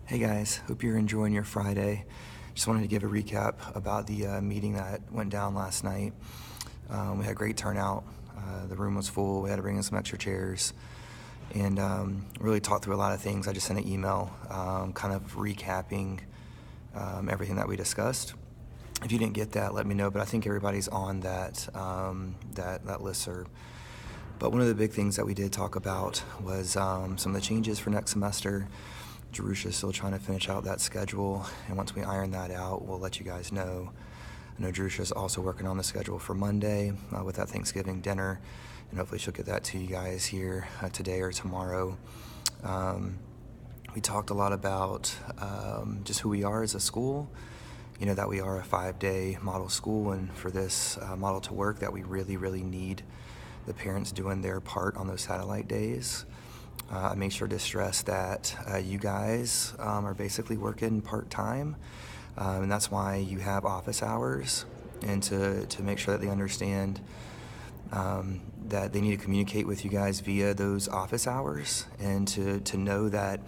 Hey guys, hope you're enjoying your Friday. Just wanted to give a recap about the meeting that went down last night. We had a great turnout. The room was full. We had to bring in some extra chairs and really talked through a lot of things. I just sent an email kind of recapping everything that we discussed. If you didn't get that, let me know, but I think everybody's on that listserv. But one of the big things that we did talk about was some of the changes for next semester. Jerusha's still trying to finish out that schedule, and once we iron that out, we'll let you guys know. I know Jerusha's also working on the schedule for Monday with that Thanksgiving dinner, and hopefully she'll get that to you guys here today or tomorrow. We talked a lot about just who we are as a school, that we are a 5-day model school, and for this model to work, that we really, really need the parents doing their part on those satellite days. I made sure to stress that you guys are basically working part-time, and that's why you have office hours, and to make sure that they understand that they need to communicate with you guys via those office hours, and to know that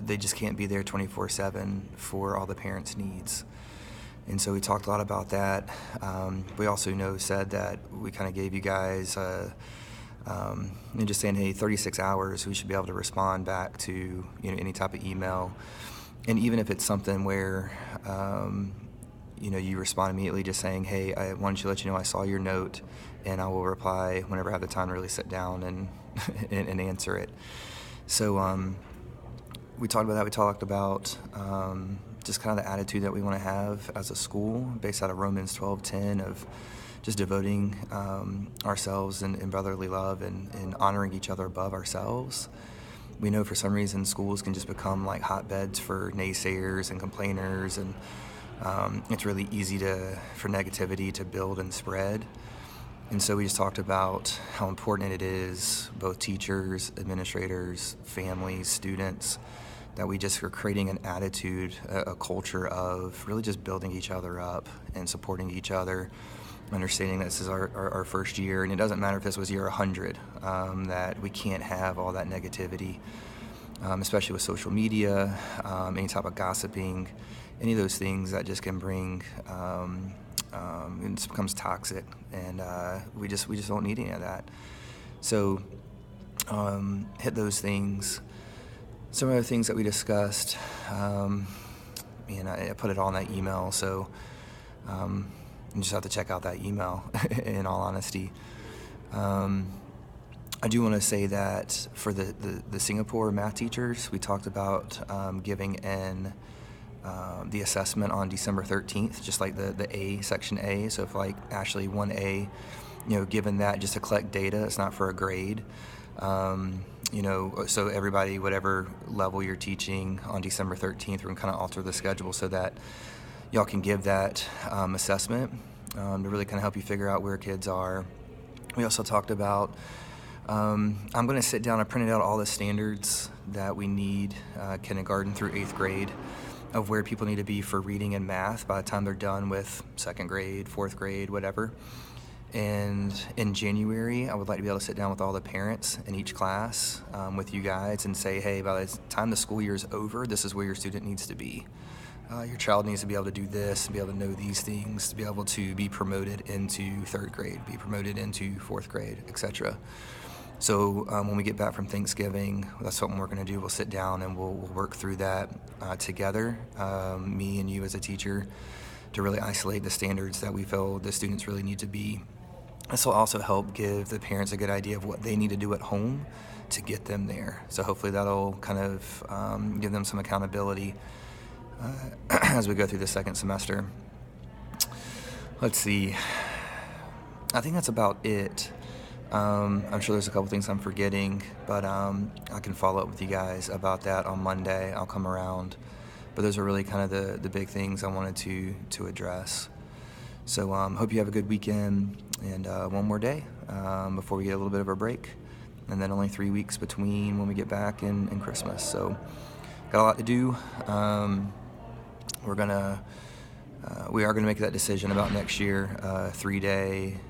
they just can't be there 24/7 for all the parents' needs. And so we talked a lot about that. We also said that we kind of gave you guys and just saying, hey, 36 hours, we should be able to respond back to any type of email. And even if it's something where you respond immediately just saying, hey, I wanted to let you know I saw your note, and I will reply whenever I have the time to really sit down and and answer it. So we talked about that. We talked about just kind of the attitude that we want to have as a school based out of Romans 12:10 of just devoting ourselves in brotherly love and honoring each other above ourselves. We know for some reason schools can just become like hotbeds for naysayers and complainers, and it's really easy for negativity to build and spread. And so we just talked about how important it is, both teachers, administrators, families, students, that we just are creating an attitude, a culture of really just building each other up and supporting each other, understanding that this is our first year, and it doesn't matter if this was year 100, that we can't have all that negativity, especially with social media, any type of gossiping, any of those things that just can bring, it just becomes toxic, and we just don't need any of that. So hit those things. Some other things that we discussed, and I put it all in that email, so you just have to check out that email, in all honesty. I do want to say that for the Singapore math teachers, we talked about giving in the assessment on December 13th, just like the A, section A. So if like Ashley 1A, given that just to collect data, it's not for a grade. So everybody, whatever level you're teaching on December 13th, we're going to kind of alter the schedule so that y'all can give that assessment to really kind of help you figure out where kids are. We also talked about, I'm going to sit down and printed out all the standards that we need kindergarten through 8th grade of where people need to be for reading and math by the time they're done with 2nd grade, 4th grade, whatever. And in January, I would like to be able to sit down with all the parents in each class with you guys and say, hey, by the time the school year is over, this is where your student needs to be. Your child needs to be able to do this, be able to know these things, to be able to be promoted into 3rd grade, be promoted into 4th grade, etc. So when we get back from Thanksgiving, that's something we're going to do. We'll sit down and we'll work through that together, me and you as a teacher, to really isolate the standards that we feel the students really need to be. This will also help give the parents a good idea of what they need to do at home to get them there. So hopefully that'll kind of give them some accountability as we go through the 2nd semester. Let's see. I think that's about it. I'm sure there's a couple things I'm forgetting, but I can follow up with you guys about that on Monday. I'll come around. But those are really kind of the big things I wanted to address. So hope you have a good weekend, and one more day before we get a little bit of a break, and then only 3 weeks between when we get back and Christmas. So got a lot to do. We are gonna make that decision about next year, 3-day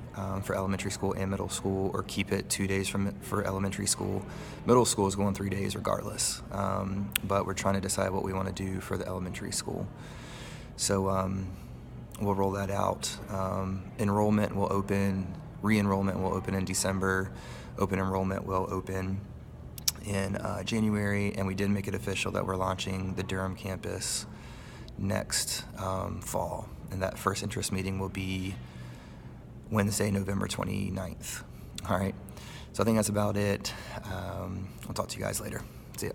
for elementary school and middle school, or keep it 2 days for elementary school. Middle school is going 3 days regardless, but we're trying to decide what we want to do for the elementary school. So we'll roll that out. Enrollment will open, re-enrollment will open in December. Open enrollment will open in January, and we did make it official that we're launching the Durham campus next fall, and that first interest meeting will be Wednesday, November 29th. All right, so I think that's about it. I'll talk to you guys later. See ya.